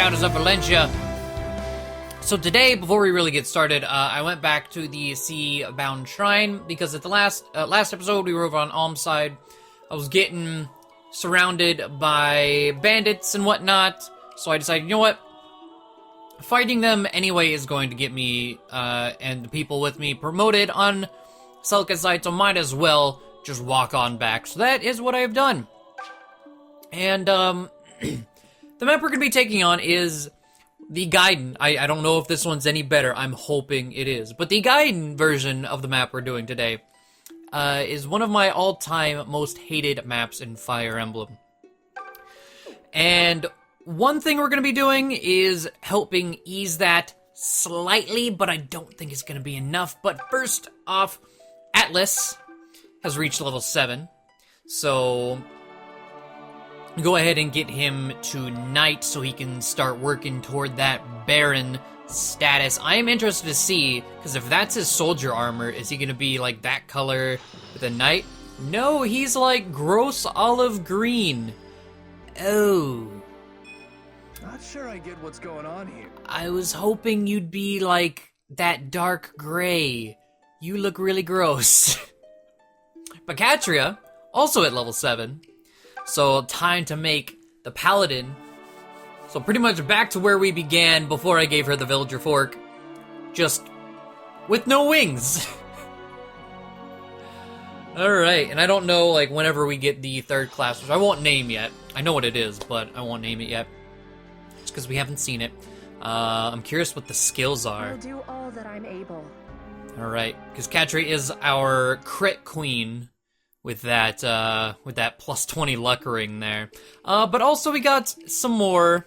Shadows of Valentia. So today, before we really get started, I went back to the Sea-Bound Shrine, because at the last episode we were over on Alm's side. I was getting surrounded by bandits and whatnot, so I decided, you know what? Fighting them anyway is going to get me, and the people with me promoted on Celica's side, so might as well just walk on back. So that is what I have done. And, the map we're going to be taking on is the Gaiden. I don't know if this one's any better. I'm hoping it is. But the Gaiden version of the map we're doing today is one of my all-time most hated maps in Fire Emblem. And one thing we're going to be doing is helping ease that slightly, but I don't think it's going to be enough. But first off, Atlas has reached level 7. So go ahead and get him to Knight so he can start working toward that Baron status. I am interested to see, because if that's his soldier armor, is he going to be like that color with a Knight? No, he's like gross olive green. Oh. Not sure I get what's going on here. I was hoping you'd be like that dark gray. You look really gross. But Katria, also at level 7. So, time to make the Paladin. So, pretty much back to where we began before I gave her the Villager Fork. Just with no wings. Alright, and I don't know, like, whenever we get the third class, which I won't name yet. I know what it is, but I won't name it yet. Just because we haven't seen it. I'm curious what the skills are. I'll do all that I'm able. Alright, because Katria is our crit queen. With that plus 20 luck ring there. But also we got some more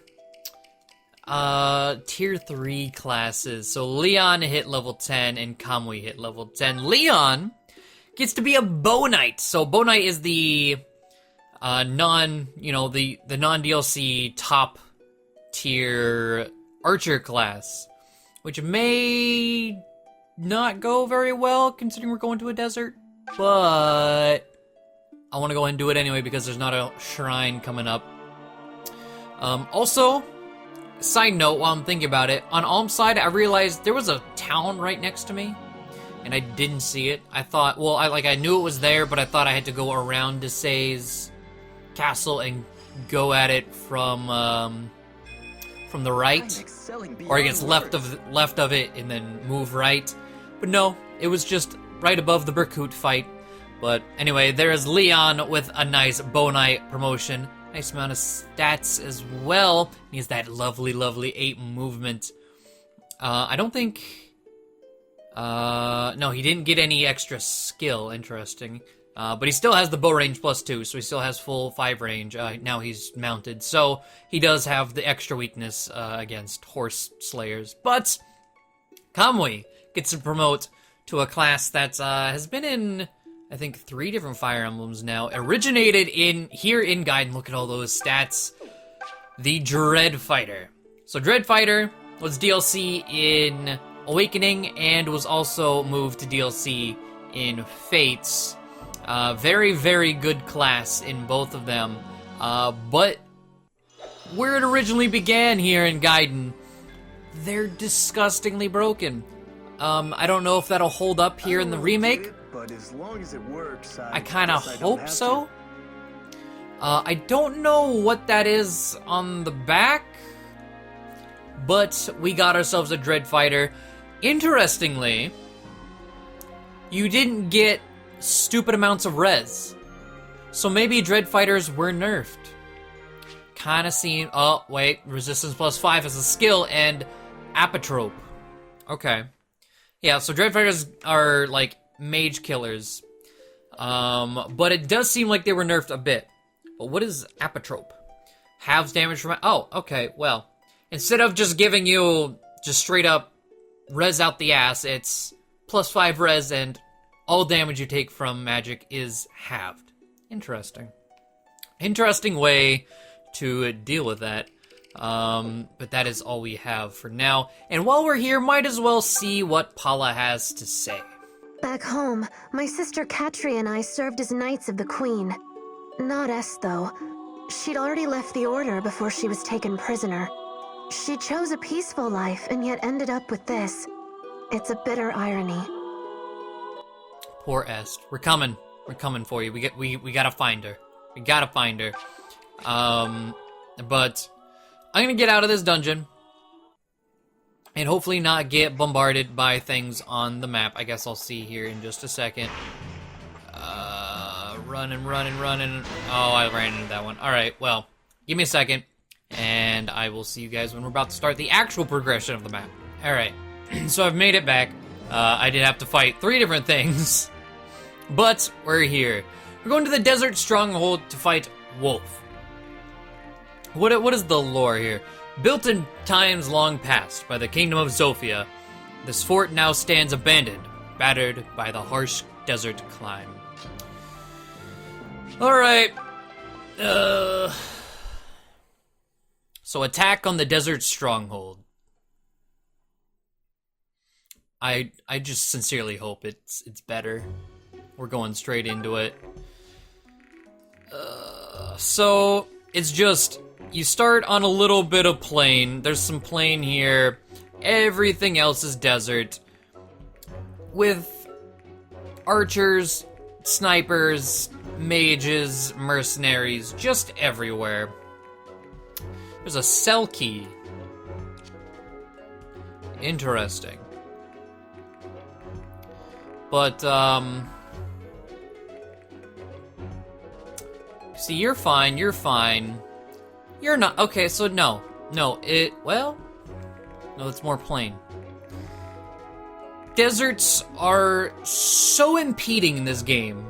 tier 3 classes. So Leon hit level 10 and Kamui hit level 10. Leon gets to be a Bow Knight. So Bow Knight is the non-DLC top tier archer class, which may not go very well considering we're going to a desert. But I want to go ahead and do it anyway because there's not a shrine coming up. Also, side note, while I'm thinking about it, on Alm's side, I realized there was a town right next to me, and I didn't see it. I thought, well, I knew it was there, but I thought I had to go around Desai's castle and go at it from the right, or I guess left of it and then move right. But no, it was just right above the Berkut fight. But anyway, there is Leon with a nice Bow Knight promotion. Nice amount of stats as well. He has that lovely, lovely 8 movement. I don't think... no, he didn't get any extra skill. Interesting. But he still has the bow range plus 2, so he still has full 5 range. Now he's mounted. So he does have the extra weakness against horse slayers. But Kamui gets to promote to a class that has been in, I think, 3 different Fire Emblems now. Originated here in Gaiden. Look at all those stats. The Dread Fighter. So Dread Fighter was DLC in Awakening and was also moved to DLC in Fates. Very, very good class in both of them. But where it originally began here in Gaiden, they're disgustingly broken. I don't know if that'll hold up here in the remake. But as long as it works, I kind of hope so. I don't know what that is on the back, but we got ourselves a Dread Fighter. Interestingly, you didn't get stupid amounts of res, so maybe Dread Fighters were nerfed. Kind of seem... Oh, wait. Resistance plus 5 is a skill, and Apotrope. Okay. Yeah, so Dread Fighters are, like, mage killers. But it does seem like they were nerfed a bit. But what is Apotrope? Halves damage from... Oh, okay, well. Instead of just giving you just straight up res out the ass, it's plus 5 res and all damage you take from magic is halved. Interesting. Interesting way to deal with that. But that is all we have for now. And while we're here, might as well see what Paula has to say. Back home, my sister Katria and I served as Knights of the Queen. Not S, though. She'd already left the Order before she was taken prisoner. She chose a peaceful life and yet ended up with this. It's a bitter irony. Poor Est. We're coming. We're coming for you. We gotta find her. We gotta find her. But I'm gonna get out of this dungeon and hopefully not get bombarded by things on the map. I guess I'll see here in just a second. Running. Oh, I ran into that one. Alright, well, give me a second, and I will see you guys when we're about to start the actual progression of the map. Alright, so I've made it back. I did have to fight 3 different things, but we're here. We're going to the desert stronghold to fight Wolf. What is the lore here? Built in times long past by the kingdom of Zofia, this fort now stands abandoned, battered by the harsh desert climb. Alright. So attack on the desert stronghold. I just sincerely hope it's better. We're going straight into it. So it's just, you start on a little bit of plain. There's some plain here. Everything else is desert. With archers, snipers, mages, mercenaries, just everywhere. There's a cell key. Interesting. But, see, you're fine. You're not. Okay, so no, well, no, it's more plain. Deserts are so impeding in this game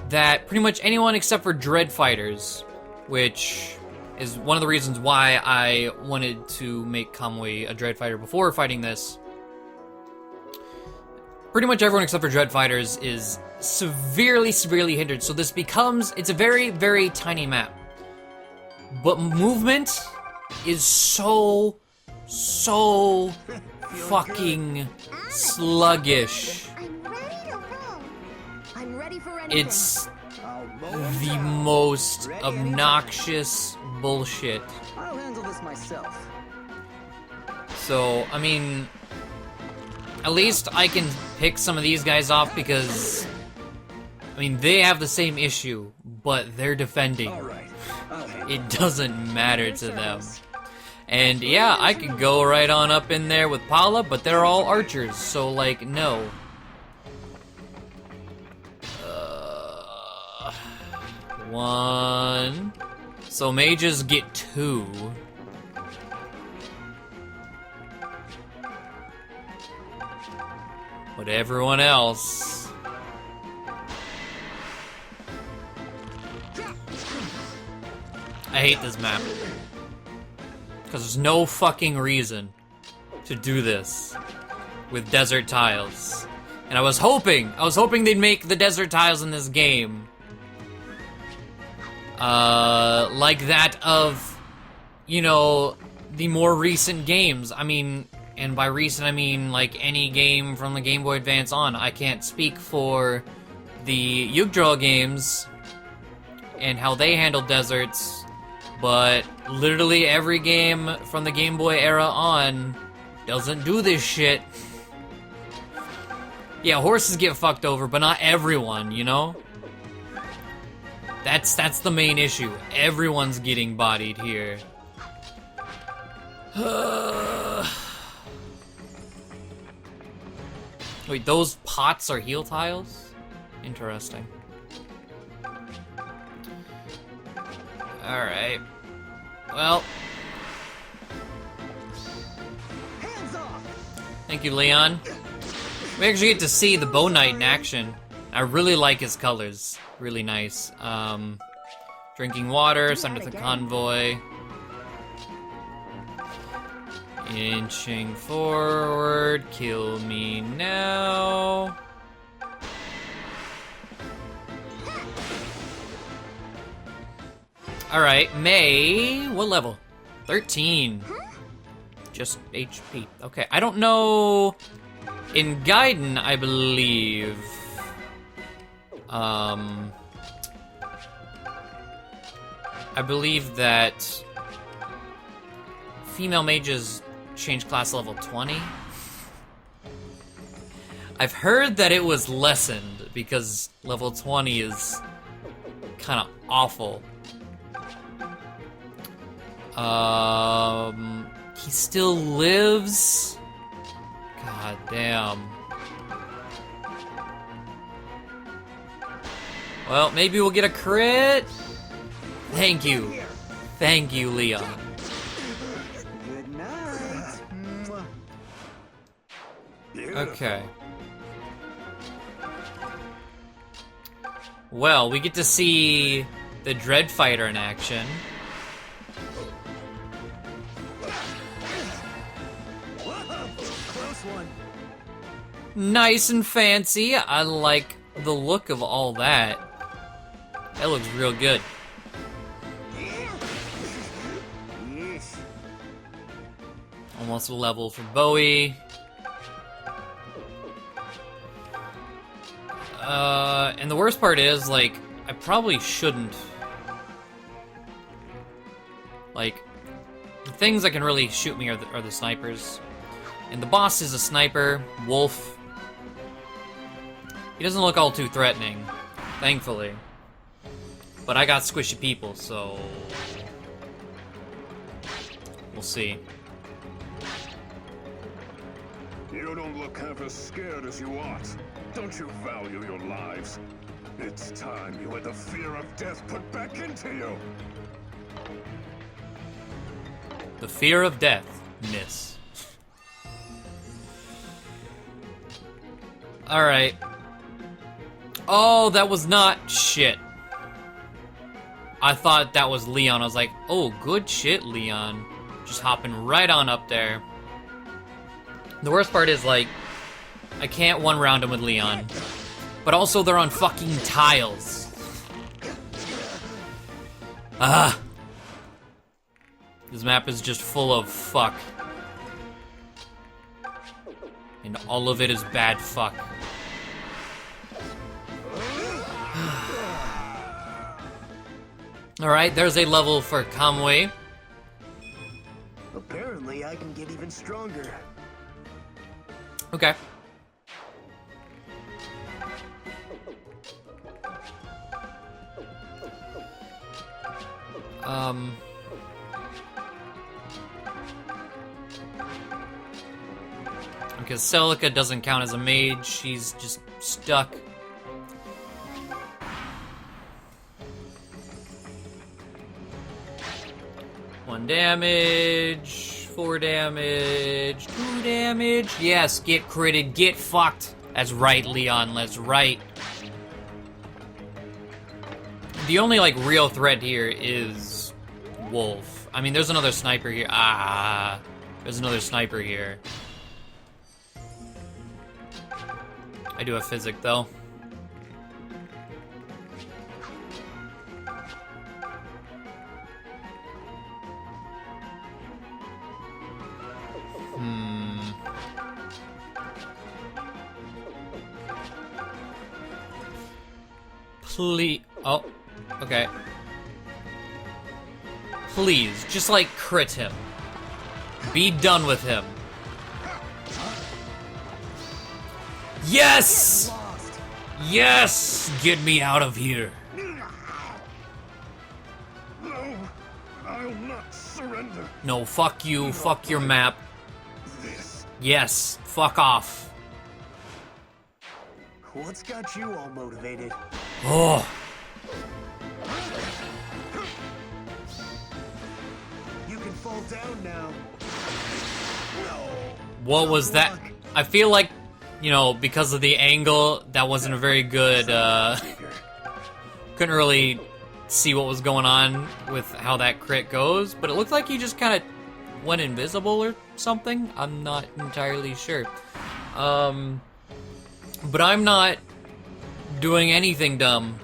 that pretty much anyone except for dread fighters, which is one of the reasons why I wanted to make Kamui a dread fighter before fighting this. Pretty much everyone except for dread fighters is severely hindered, so this becomes, it's a very tiny map. But movement is so fucking sluggish. I'm ready for anything. It's the most obnoxious bullshit. I'll handle this myself. So, I mean, at least I can pick some of these guys off because, I mean, they have the same issue, but they're defending. It doesn't matter to them. And yeah, I could go right on up in there with Paula, but they're all archers, so like, no. One. So mages get 2. But everyone else... I hate this map. Because there's no fucking reason to do this with desert tiles. And I was hoping they'd make the desert tiles in this game like that of, you know, the more recent games. I mean, and by recent I mean like any game from the Game Boy Advance on. I can't speak for the Yggdrasil games and how they handle deserts, but literally every game from the Game Boy era on doesn't do this shit. Yeah, horses get fucked over, but not everyone, you know? That's the main issue. Everyone's getting bodied here. Wait, those pots are heal tiles? Interesting. Alright. Well. Thank you, Leon. We actually get to see the Bow Knight in action. I really like his colors. Really nice. Drinking water, send to the convoy. Inching forward, kill me now. Alright, May, what level? 13. Just HP. Okay, I don't know. In Gaiden, I believe. I believe that female mages change class level 20. I've heard that it was lessened because level 20 is kind of awful. He still lives? God damn. Well, maybe we'll get a crit? Thank you. Thank you, Leon. Good night. Okay. Well, we get to see the Dread Fighter in action. Close one. Nice and fancy. I like the look of all that. That looks real good. Yes. Almost a level for Bowie. And the worst part is, like, I probably shouldn't. Like, the things that can really shoot me are the snipers. And the boss is a sniper, Wolf. He doesn't look all too threatening, thankfully. But I got squishy people, so... we'll see. You don't look half as scared as you ought. Don't you value your lives? It's time you had the fear of death put back into you. The fear of death, miss. Alright. Oh, that was not shit. I thought that was Leon. I was like, oh, good shit, Leon. Just hopping right on up there. The worst part is, like, I can't one-round him with Leon. But also, they're on fucking tiles. Ah. This map is just full of fuck. And all of it is bad fuck. Alright, there's a level for Kamui. Apparently, I can get even stronger. Okay. Because Celica doesn't count as a mage, she's just stuck. One damage, 4 damage, 2 damage. Yes, get critted, get fucked. That's right, Leon, that's right. The only, like, real threat here is Wolf. I mean, there's another sniper here. Ah, there's another sniper here. I do have physic, though. Please. Oh, okay. Please, just like crit him. Be done with him. Yes! Yes! Get me out of here. No, I'll not surrender. No, fuck you. Fuck your map. This. Yes, fuck off. What's got you all motivated? Oh. You can fall down now. What was that? I feel like, you know, because of the angle, that wasn't a very good, couldn't really see what was going on with how that crit goes, but it looked like he just kind of went invisible or something. I'm not entirely sure. But I'm not doing anything dumb.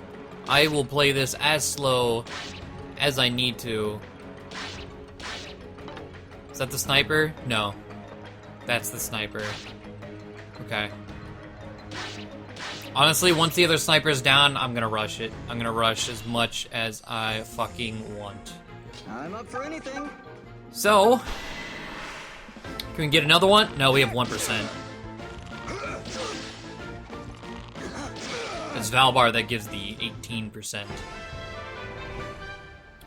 I will play this as slow as I need to. Is that the sniper? No. That's the sniper. Okay. Honestly, once the other sniper's down, I'm gonna rush it. I'm gonna rush as much as I fucking want. I'm up for anything. So, Can we get another one? No, we have 1%. It's Valbar that gives the 18%.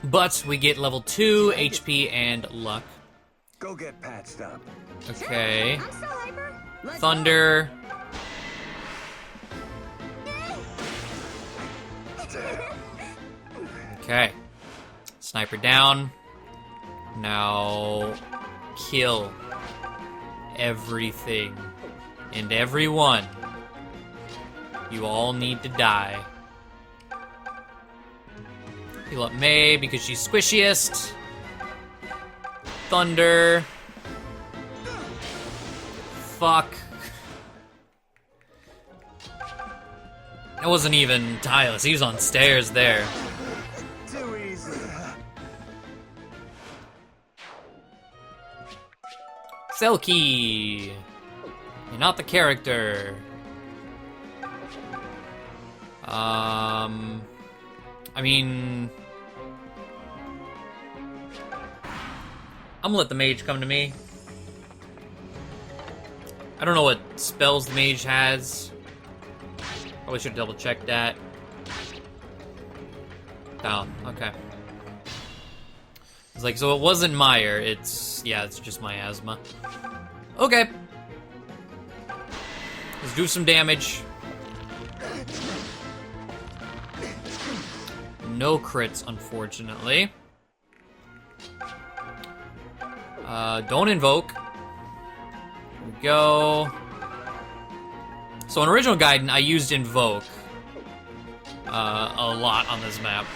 But we get level 2, HP, and luck. Go get patched up. Okay. I'm so hyper. Thunder. Okay. Sniper down. Now kill everything and everyone. You all need to die. Heal up May because she's squishiest. Thunder. Fuck. That wasn't even Tylus. He was on stairs there. Too easy. Selkie. You're not the character. I mean, I'm gonna let the mage come to me. I don't know what spells the mage has. Probably should double check that. Down, okay. It's like, so it wasn't Meyer, it's just miasma. Okay. Let's do some damage. No crits, unfortunately. Don't invoke. Here we go. So in original Gaiden, I used invoke a lot on this map.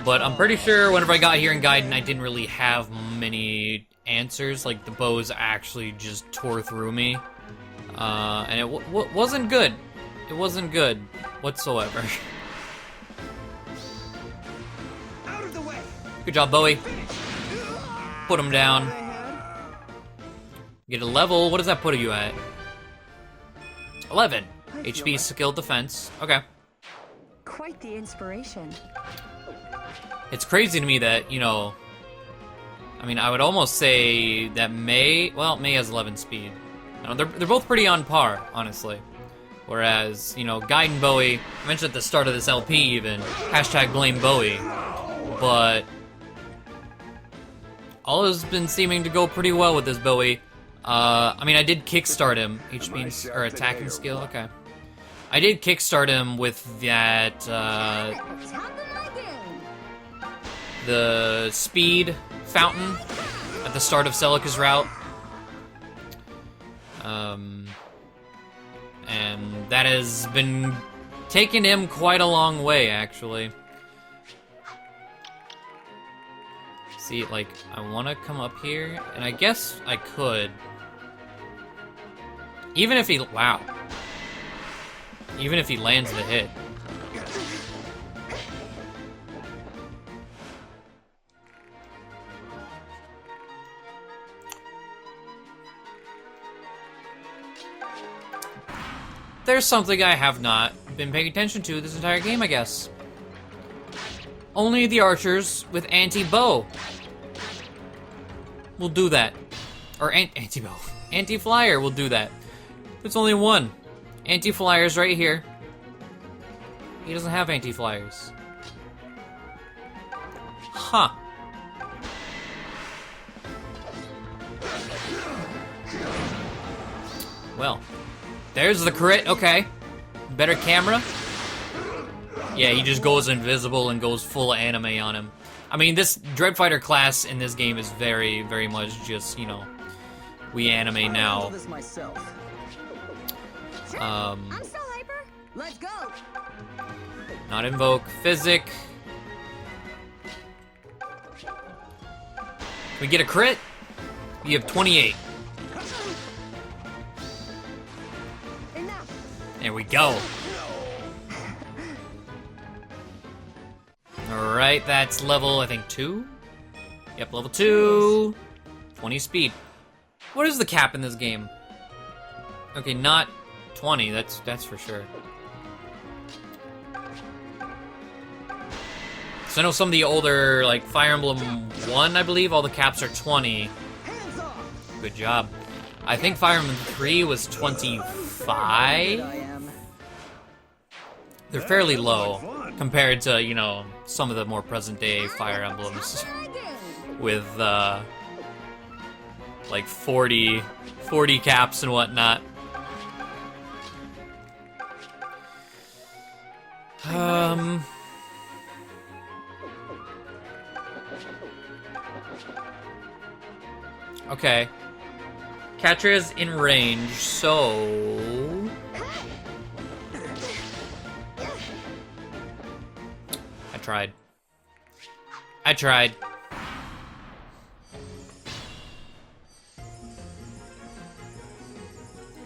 But I'm pretty sure whenever I got here in Gaiden, I didn't really have many answers. Like, the bows actually just tore through me. And it wasn't good. It wasn't good whatsoever. Out of the way. Good job, Bowie. Put him down. Get a level. What does that put you at? 11. HP, skill, defense. Okay. Quite the inspiration. It's crazy to me that, you know, I mean, I would almost say that May has 11 speed. You know, they're both pretty on par, honestly. Whereas, you know, Gaiden Bowie, I mentioned at the start of this LP even, #blame Bowie, but all has been seeming to go pretty well with this Bowie. I mean, I did kickstart him, HP or attacking skill, okay. I did kickstart him with that, the speed fountain at the start of Celica's route. And that has been taking him quite a long way, actually. See, like, I want to come up here, and I guess I could. Even if he, wow. Even if he lands the hit. There's something I have not been paying attention to this entire game, I guess. Only the archers with anti-bow will do that. Or anti-bow. Anti-flyer will do that. There's only one. Anti-flyer's right here. He doesn't have anti-flyers. Huh. Well. There's the crit, okay. Better camera. Yeah, he just goes invisible and goes full anime on him. I mean, this Dreadfighter class in this game is very, very much just, you know, we anime now. I'm so hyper. Let's go. Not invoke. Physic. We get a crit. We have 28. There we go. Alright, that's level, I think, 2? Yep, level 2. 20 speed. What is the cap in this game? Okay, not 20, that's for sure. So I know some of the older, like, Fire Emblem 1, I believe, all the caps are 20. good job. I think Fire Emblem 3 was 25. They're fairly low compared to, you know, some of the more present-day Fire Emblems with, like 40 caps and whatnot. Okay. Catria's in range, so... I tried.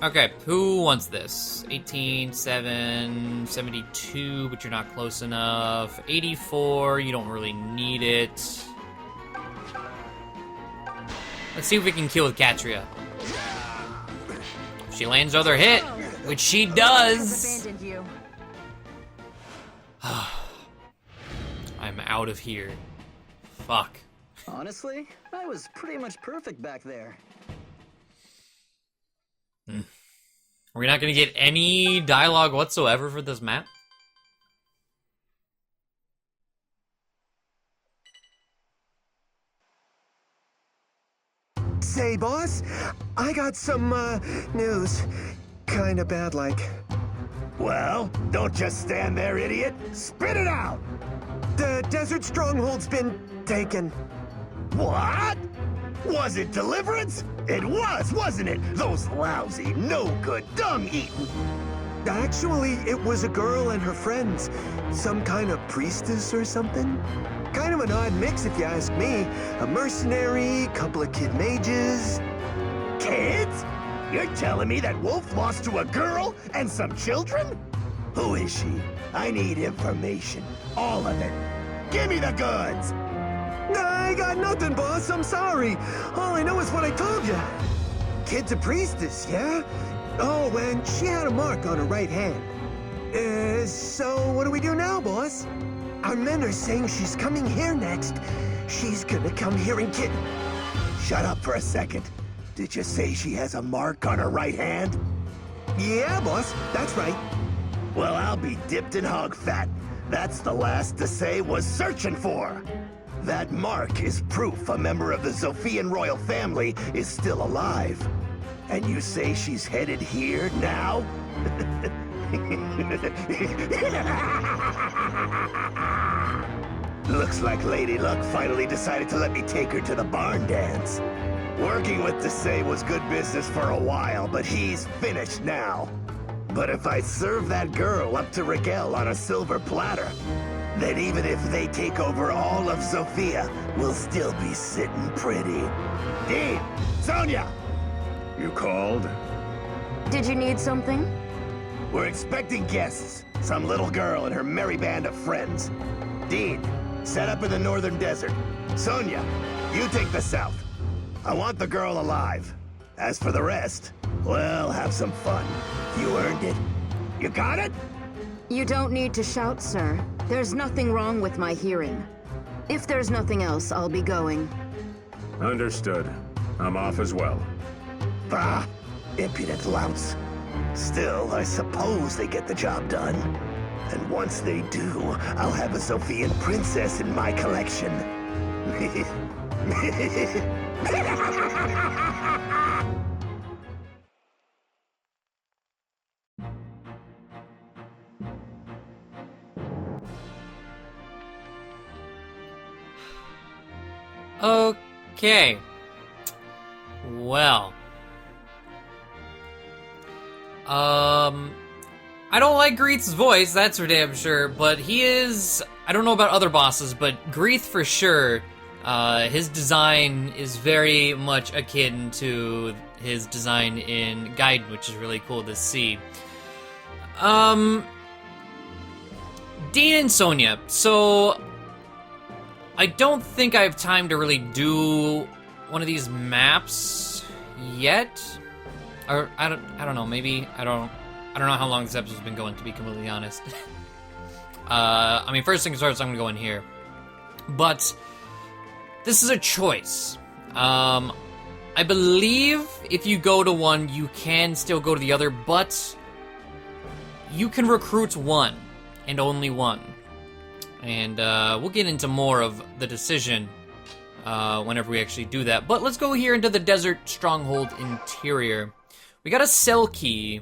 Okay, who wants this? 18, 7, 72, but you're not close enough. 84, you don't really need it. Let's see if we can kill with Catria. If she lands another hit, which she does. I'm out of here. Fuck. Honestly, I was pretty much perfect back there. We're not gonna get any dialogue whatsoever for this map? Say, boss, I got some, news. Kinda bad, like. Well, don't just stand there, idiot. Spit it out! The desert stronghold's been taken. What? Was it Deliverance? It was, wasn't it? Those lousy, no-good, dung-eating... Actually, it was a girl and her friends. Some kind of priestess or something. Kind of an odd mix, if you ask me. A mercenary, couple of kid mages. Kids? You're telling me that Wolf lost to a girl and some children? Who is she? I need information. All of it. Give me the goods! I got nothing, boss. I'm sorry. All I know is what I told you. Kid's a priestess, yeah? Oh, and she had a mark on her right hand. So what do we do now, boss? Our men are saying she's coming here next. She's gonna come here and get... Shut up for a second. Did you say she has a mark on her right hand? Yeah, boss. That's right. Well, I'll be dipped in hog fat. That's the last Desai was searching for. That mark is proof a member of the Zophian royal family is still alive. And you say she's headed here now? Looks like Lady Luck finally decided to let me take her to the barn dance. Working with Desai was good business for a while, but he's finished now. But if I serve that girl up to Rigel on a silver platter, then even if they take over all of Sophia, we'll still be sitting pretty. Dean! Sonia! You called? Did you need something? We're expecting guests. Some little girl and her merry band of friends. Dean, set up in the northern desert. Sonia, you take the south. I want the girl alive. As for the rest, well, have some fun. You earned it. You got it? You don't need to shout, sir. There's nothing wrong with my hearing. If there's nothing else, I'll be going. Understood. I'm off as well. Bah, impudent louts. Still, I suppose they get the job done. And once they do, I'll have a Sophian princess in my collection. Okay. Well. I don't like Greeth's voice, that's for damn sure, but he is... I don't know about other bosses, but Greeth for sure, his design is very much akin to his design in Gaiden, which is really cool to see. Dean and Sonia, so... I don't think I have time to really do one of these maps yet. Or I don't know, maybe I don't know how long this episode's been going, to be completely honest. I mean, first things first, I'm gonna go in here. But this is a choice. I I believe if you go to one, you can still go to the other, but you can recruit one, and only one. And we'll get into more of the decision whenever we actually do that. But let's go here into the desert stronghold interior. We got a cell key.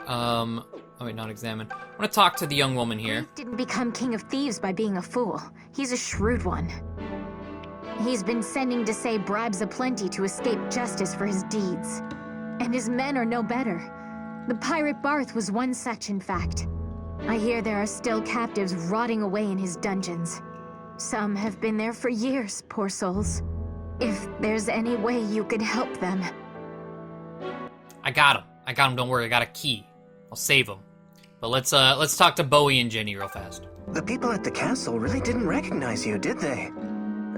Oh wait, not examine. I want to talk to the young woman here. He didn't become king of thieves by being a fool. He's a shrewd one. He's been sending to say bribes aplenty to escape justice for his deeds. And his men are no better. The pirate Barth was one such, in fact. I hear there are still captives rotting away in his dungeons. Some have been there for years, poor souls. If there's any way you could help them. I got him, don't worry, I got a key. I'll save him. But let's talk to Bowie and Jenny real fast. The people at the castle really didn't recognize you, did they?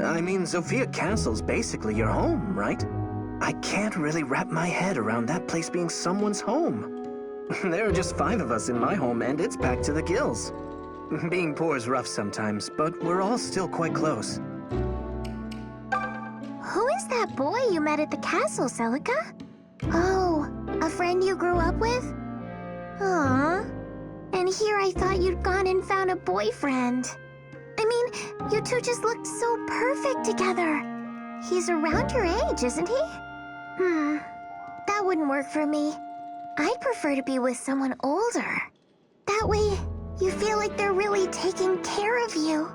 I mean, Zofia Castle's basically your home, right? I can't really wrap my head around that place being someone's home. There are just 5 of us in my home, and it's packed to the gills. Being poor is rough sometimes, but we're all still quite close. Who is that boy you met at the castle, Celica? Oh, a friend you grew up with? Aww. And here I thought you'd gone and found a boyfriend. I mean, you two just looked so perfect together. He's around your age, isn't he? That wouldn't work for me. I'd prefer to be with someone older. That way, you feel like they're really taking care of you.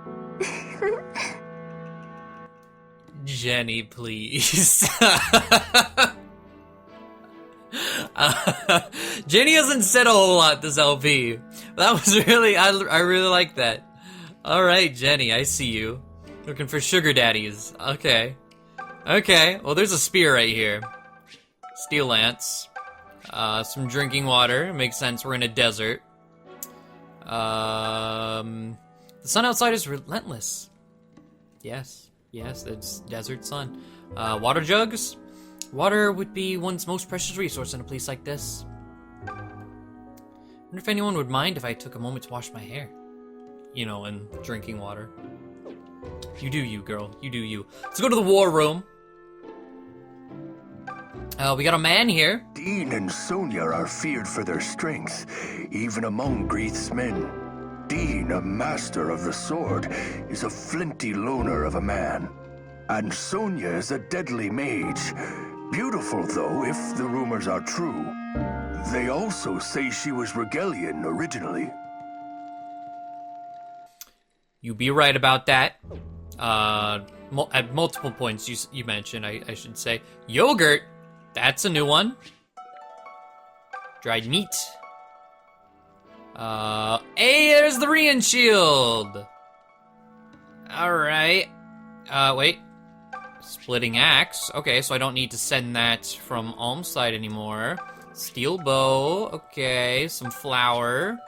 Jenny, please. Jenny hasn't said a whole lot this LP. That was really, I really like that. Alright, Jenny, I see you. Looking for sugar daddies. Okay. Okay, well there's a spear right here. Steel lance. Some drinking water. Makes sense, we're in a desert. The sun outside is relentless. Yes, it's desert sun. Water jugs. Water would be one's most precious resource in a place like this. I wonder if anyone would mind if I took a moment to wash my hair. You know, and drinking water. You do you, girl. You do you. Let's go to the war room. We got a man here. Dean and Sonia are feared for their strength, even among Greeth's men. Dean, a master of the sword, is a flinty loner of a man. And Sonia is a deadly mage. Beautiful, though, if the rumors are true. They also say she was Regalian originally. You be right about that. At multiple points you mentioned, I should say. Yogurt! That's a new one. Dried meat. Hey, there's the Rian shield! Alright. Wait. Splitting axe. Okay, so I don't need to send that from Alm's side anymore. Steel bow. Okay, some flour.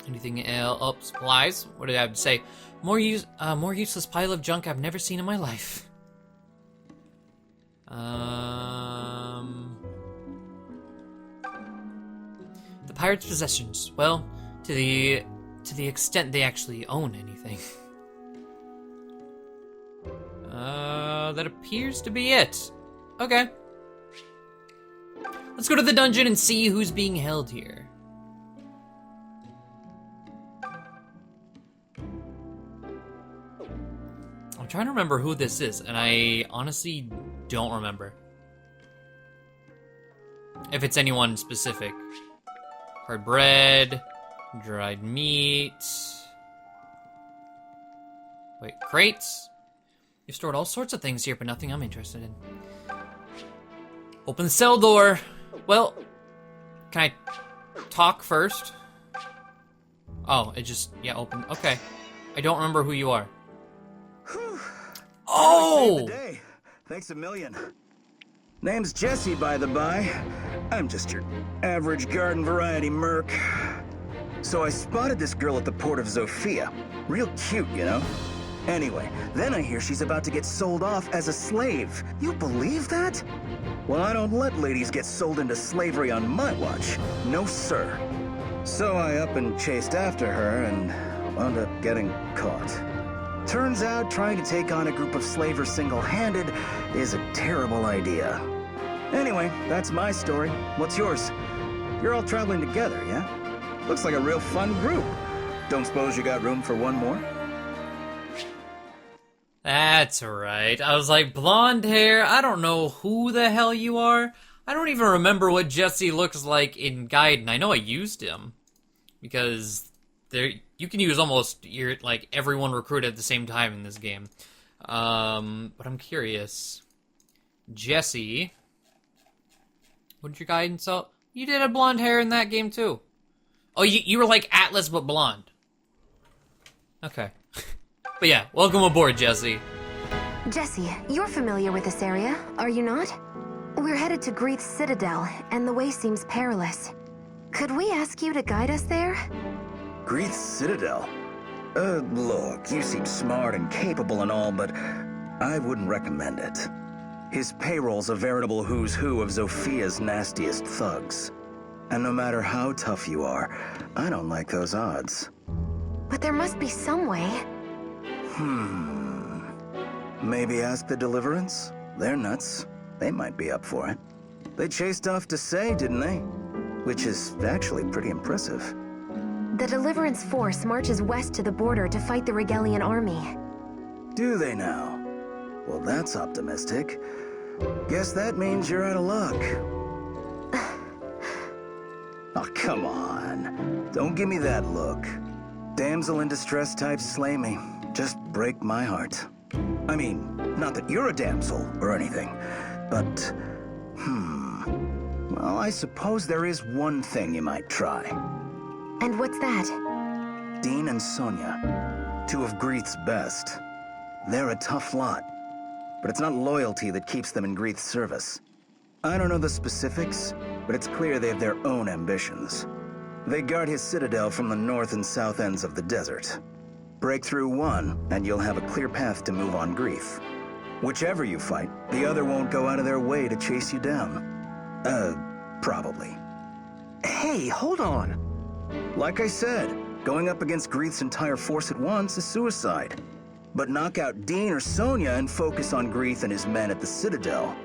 Anything else? Oh, supplies. What did I have to say? More useless pile of junk I've never seen in my life. The pirates' possessions. Well, to the extent they actually own anything. That appears to be it. Okay. Let's go to the dungeon and see who's being held here. I'm trying to remember who this is, and I honestly don't remember. If it's anyone specific. Hard bread, dried meat. Wait, crates? You've stored all sorts of things here, but nothing I'm interested in. Open the cell door. Well, can I talk first? Oh, it just, yeah, open. Okay. I don't remember who you are. Oh! Day. Thanks a million. Name's Jesse, by the by. I'm just your average garden variety merc. So I spotted this girl at the port of Zofia. Real cute, you know? Anyway, then I hear she's about to get sold off as a slave. You believe that? Well, I don't let ladies get sold into slavery on my watch. No, sir. So I up and chased after her and wound up getting caught. Turns out trying to take on a group of slavers single-handed is a terrible idea. Anyway, that's my story. What's yours? You're all traveling together, yeah? Looks like a real fun group. Don't suppose you got room for one more? That's right. I was like, blonde hair, I don't know who the hell you are. I don't even remember what Jesse looks like in Gaiden. I know I used him. Because there you can use almost everyone recruited at the same time in this game. But I'm curious. Jesse. What did your Gaiden sell? You did have blonde hair in that game too. Oh, you were like Atlas but blonde. Okay. But yeah, welcome aboard, Jesse. Jesse, you're familiar with this area, are you not? We're headed to Greeth's Citadel, and the way seems perilous. Could we ask you to guide us there? Greeth's Citadel? Look, you seem smart and capable and all, but I wouldn't recommend it. His payroll's a veritable who's who of Zophia's nastiest thugs. And no matter how tough you are, I don't like those odds. But there must be some way. Maybe ask the Deliverance? They're nuts. They might be up for it. They chased off Desai, didn't they? Which is actually pretty impressive. The Deliverance force marches west to the border to fight the Regalian army. Do they now? Well, that's optimistic. Guess that means you're out of luck. Oh, come on. Don't give me that look. Damsel in distress types slay me. Just break my heart. I mean, not that you're a damsel or anything, but... Well, I suppose there is one thing you might try. And what's that? Dean and Sonia, two of Greeth's best. They're a tough lot, but it's not loyalty that keeps them in Greeth's service. I don't know the specifics, but it's clear they have their own ambitions. They guard his citadel from the north and south ends of the desert. Break through one, and you'll have a clear path to move on Greeth. Whichever you fight, the other won't go out of their way to chase you down. Probably. Hey, hold on. Like I said, going up against Greeth's entire force at once is suicide. But knock out Dean or Sonia and focus on Greeth and his men at the Citadel.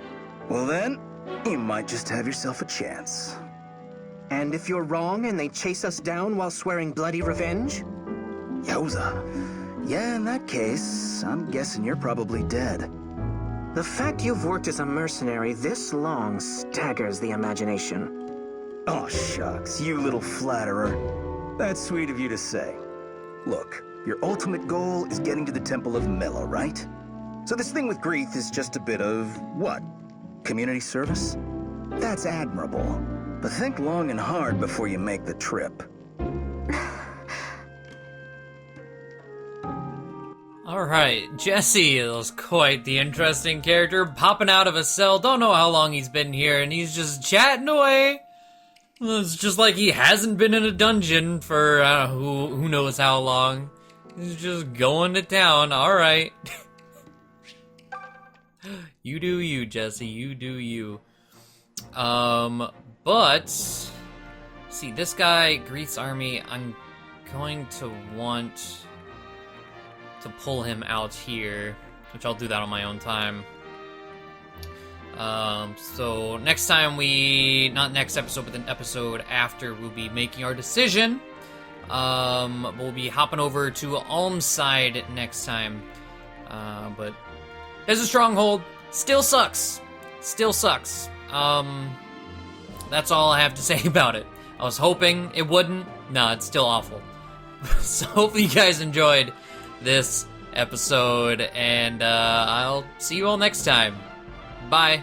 Well then, you might just have yourself a chance. And if you're wrong and they chase us down while swearing bloody revenge? Yowza. Yeah, in that case, I'm guessing you're probably dead. The fact you've worked as a mercenary this long staggers the imagination. Oh, shucks, you little flatterer. That's sweet of you to say. Look, your ultimate goal is getting to the Temple of Mela, right? So this thing with Greeth is just a bit of, what? Community service? That's admirable. But think long and hard before you make the trip. Alright, Jesse is quite the interesting character, popping out of a cell, don't know how long he's been here, and he's just chatting away. It's just like he hasn't been in a dungeon for, who knows how long. He's just going to town, alright. You do you, Jesse, you do you. But, see, this guy, Greeth's army, I'm going to want to pull him out here, which I'll do that on my own time. So next time not next episode, but the episode after, we'll be making our decision. We'll be hopping over to Alm's side next time. But there's a stronghold. Still sucks. Still sucks. That's all I have to say about it. I was hoping it wouldn't. No, it's still awful. So hopefully you guys enjoyed this episode, and I'll see you all next time. Bye.